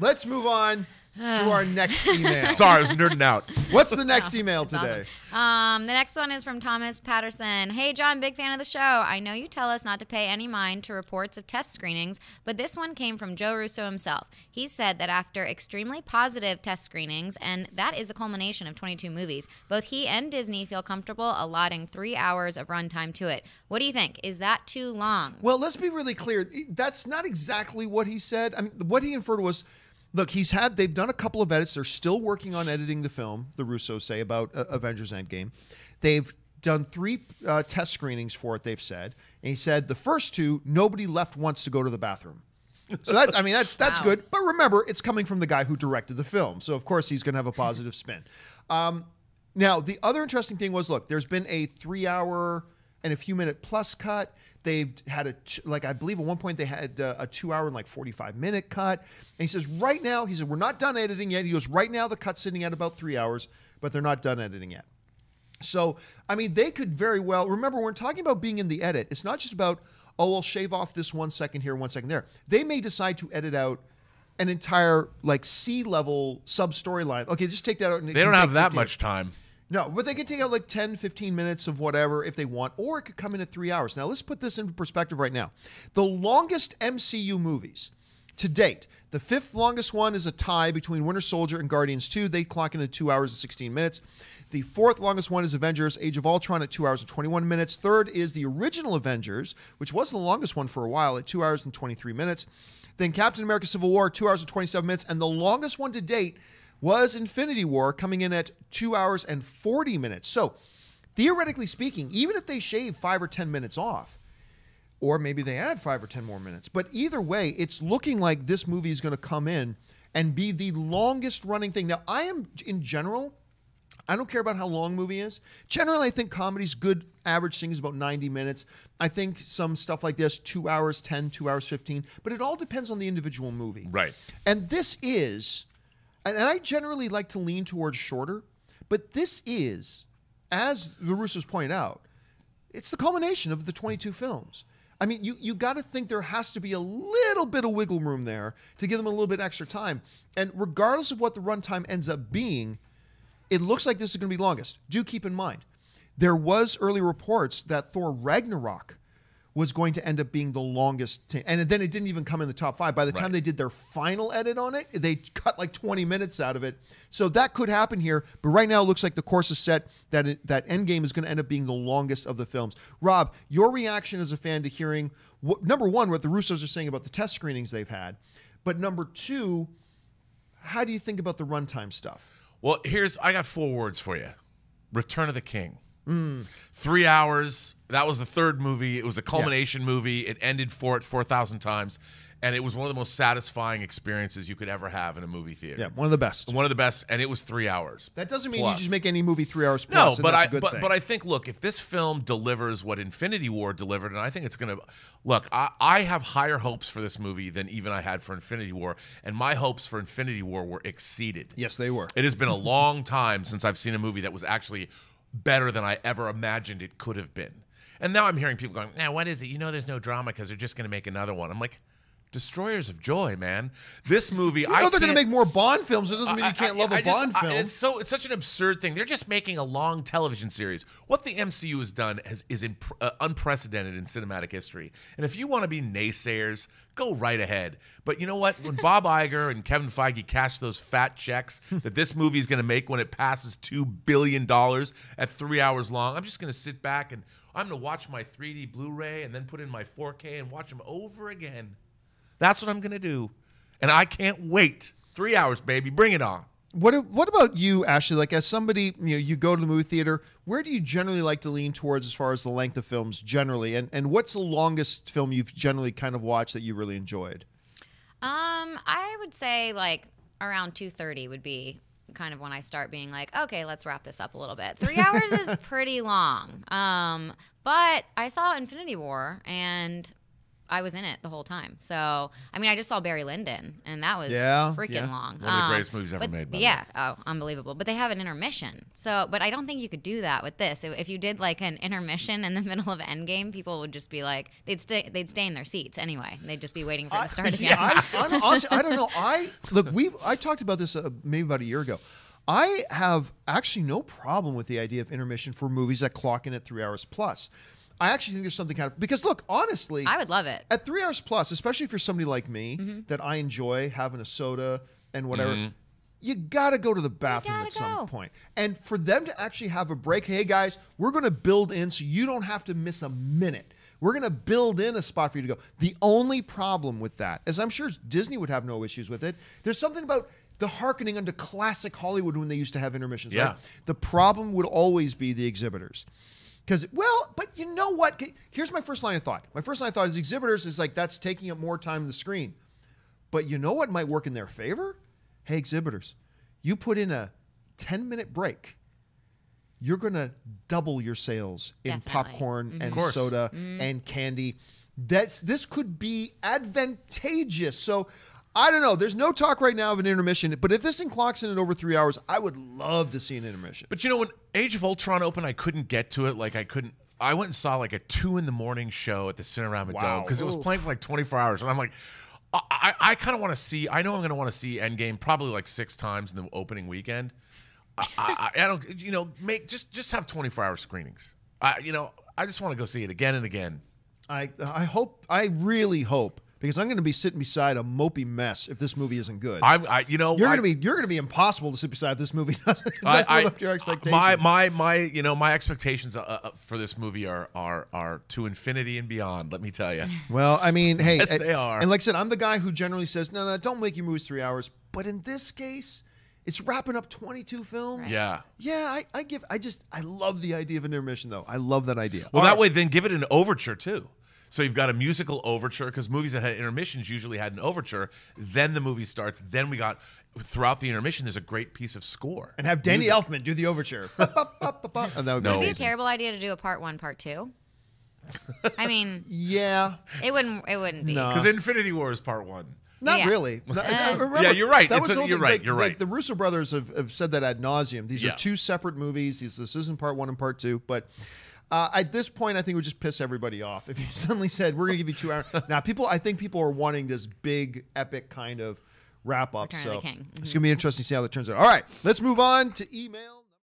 Let's move on to our next email. Sorry, I was nerding out. What's the next email today? Awesome. The next one is from Thomas Patterson. Hey, John, big fan of the show. I know you tell us not to pay any mind to reports of test screenings, but this one came from Joe Russo himself. He said that after extremely positive test screenings, and that is a culmination of 22 movies, both he and Disney feel comfortable allotting 3 hours of runtime to it. What do you think? Is that too long? Well, let's be really clear. That's not exactly what he said. I mean, what he inferred was, look, they've done a couple of edits. They're still working on editing the film, the Russos say, about Avengers Endgame. They've done 3 test screenings for it, they've said. And he said the first 2, nobody left once to go to the bathroom. So that's wow. Good. But remember, it's coming from the guy who directed the film. So, of course, he's going to have a positive spin. Now, the other interesting thing was, look, there's been a 3-hour and a few minute plus cut. They've had I believe at one point they had a 2-hour and 45-minute cut. And he says right now, we're not done editing yet. He goes, right now the cut's sitting at about 3 hours, but they're not done editing yet. So, I mean, they could very well, remember, when we're talking about being in the edit, it's not just about, oh, we'll shave off this 1 second here, 1 second there. They may decide to edit out an entire C-level sub-storyline. Okay, just take that out. They don't have that much time. No, but they can take out 10, 15 minutes of whatever if they want, or it could come in at 3 hours. Now, let's put this into perspective right now. The longest MCU movies to date, the 5th longest one is a tie between Winter Soldier and Guardians 2. They clock in at 2 hours and 16 minutes. The 4th longest one is Avengers Age of Ultron at 2 hours and 21 minutes. 3rd is the original Avengers, which was the longest one for a while, at 2 hours and 23 minutes. Then Captain America Civil War, 2 hours and 27 minutes. And the longest one to date was Infinity War, coming in at 2 hours and 40 minutes. So, theoretically speaking, even if they shave 5 or 10 minutes off, or maybe they add 5 or 10 more minutes, but either way, it's looking like this movie is going to come in and be the longest running thing. Now, in general, I don't care about how long a movie is. Generally, I think comedy's good average thing is about 90 minutes. I think some stuff like this, 2 hours 10, 2 hours 15, but it all depends on the individual movie. Right. And this is... And I generally like to lean towards shorter, but this is, as the Russos pointed out, it's the culmination of the 22 films. I mean, you got to think there has to be a little bit of wiggle room there to give them a little bit extra time. And regardless of what the runtime ends up being, it looks like this is going to be longest. Do keep in mind, there was early reports that Thor Ragnarok was going to end up being the longest. And then it didn't even come in the top 5. By the time they did their final edit on it, they cut 20 minutes out of it. So that could happen here. But right now it looks like the course is set that Endgame is going to end up being the longest of the films. Rob, your reaction as a fan to hearing, number one, what the Russos are saying about the test screenings they've had. But number 2, how do you think about the runtime stuff? Well, I got 4 words for you. Return of the King. 3 hours. That was the 3rd movie. It was a culmination movie. It ended 4,000 times. And it was one of the most satisfying experiences you could ever have in a movie theater. Yeah, one of the best. One of the best, and it was 3 hours. That doesn't mean you just make any movie 3 hours plus. No, but I think, look, if this film delivers what Infinity War delivered, and I think it's going to look, I have higher hopes for this movie than even I had for Infinity War, and my hopes for Infinity War were exceeded. Yes, they were. It has been a long time since I've seen a movie that was actually better than I ever imagined it could have been. And now I'm hearing people going, "Now, what is it? You know there's no drama because they're just going to make another one." I'm like, Destroyers of Joy, man. This movie, I know they're going to make more Bond films. It doesn't mean you can't love a Bond film. It's such an absurd thing. They're just making a long television series. What the MCU has done is unprecedented in cinematic history. And if you want to be naysayers, go right ahead. But you know what? When Bob Iger and Kevin Feige cash those fat checks that this movie is going to make when it passes $2 billion at 3 hours long, I'm just going to sit back and I'm going to watch my 3D Blu-ray and then put in my 4K and watch them over again. That's what I'm going to do. And I can't wait. 3 hours, baby. Bring it on. What about you, Ashley? Like, as somebody, you go to the movie theater, where do you generally like to lean towards as far as the length of films generally? And what's the longest film you've generally kind of watched that you really enjoyed? I would say around 2:30 would be kind of when I start being like, okay, let's wrap this up a little bit. 3 hours is pretty long. But I saw Infinity War and I was in it the whole time. So, I mean, I just saw Barry Lyndon, and that was freaking long. One of the greatest movies ever made. By the way. Unbelievable. But they have an intermission. So, but I don't think you could do that with this. If you did like an intermission in the middle of Endgame, people would just be like, they'd stay in their seats anyway. They'd just be waiting for it to start again. I'm honestly, I don't know. I talked about this maybe about a year ago. I have actually no problem with the idea of intermission for movies that clock in at 3 hours plus. I actually think there's something kind of, because look, honestly, I would love it at 3 hours plus, especially if you're somebody like me that I enjoy having a soda and whatever. You got to go to the bathroom at some point. And for them to actually have a break, hey guys, we're going to build in so you don't have to miss a minute. We're going to build in a spot for you to go. The only problem with that, as I'm sure Disney would have no issues with it, there's something about the hearkening unto classic Hollywood when they used to have intermissions. Yeah. Right? The problem would always be the exhibitors. Because, well, but you know what? Here's my first line of thought. My first line of thought is exhibitors is like, that's taking up more time on the screen. But you know what might work in their favor? Hey, exhibitors, you put in a 10-minute break. You're going to double your sales in popcorn and soda and candy. This could be advantageous. So, I don't know. There's no talk right now of an intermission, but if this thing clocks in at over 3 hours, I would love to see an intermission. But you know, when Age of Ultron opened, I couldn't get to it. I went and saw like a 2 a.m. show at the Cinerama Dome because it was playing for like 24 hours. And I'm like, I kind of want to see, I know I'm going to want to see Endgame probably like 6 times in the opening weekend. I don't, just have 24-hour screenings. I just want to go see it again and again. I really hope, because I'm going to be sitting beside a mopey mess if this movie isn't good. You're going to be impossible to sit beside if this movie doesn't live up to your expectations. My expectations for this movie are to infinity and beyond. Let me tell you. Well, I mean, hey, yes, they are. And like I said, I'm the guy who generally says, no, don't make your movies 3 hours. But in this case, it's wrapping up 22 films. Right. Yeah. Yeah, I love the idea of an intermission, though. I love that idea. Well, that way, then give it an overture too. So you've got a musical overture, because movies that had intermissions usually had an overture. Then the movie starts. Then we got, throughout the intermission, there's a great piece of score. And have Danny Elfman do the overture. And that would be a terrible idea to do a part 1, part 2. I mean, yeah, it wouldn't be. Because Infinity War is part 1. Not really. Remember, yeah, you're right. You're right. Like the Russo brothers have said that ad nauseum. These are 2 separate movies. This isn't part 1 and part 2. But at this point, I think it would just piss everybody off if you suddenly said, we're going to give you 2 hours. Now, I think people are wanting this big, epic kind of wrap up. Return of the King. It's going to be interesting to see how that turns out. All right, let's move on to email.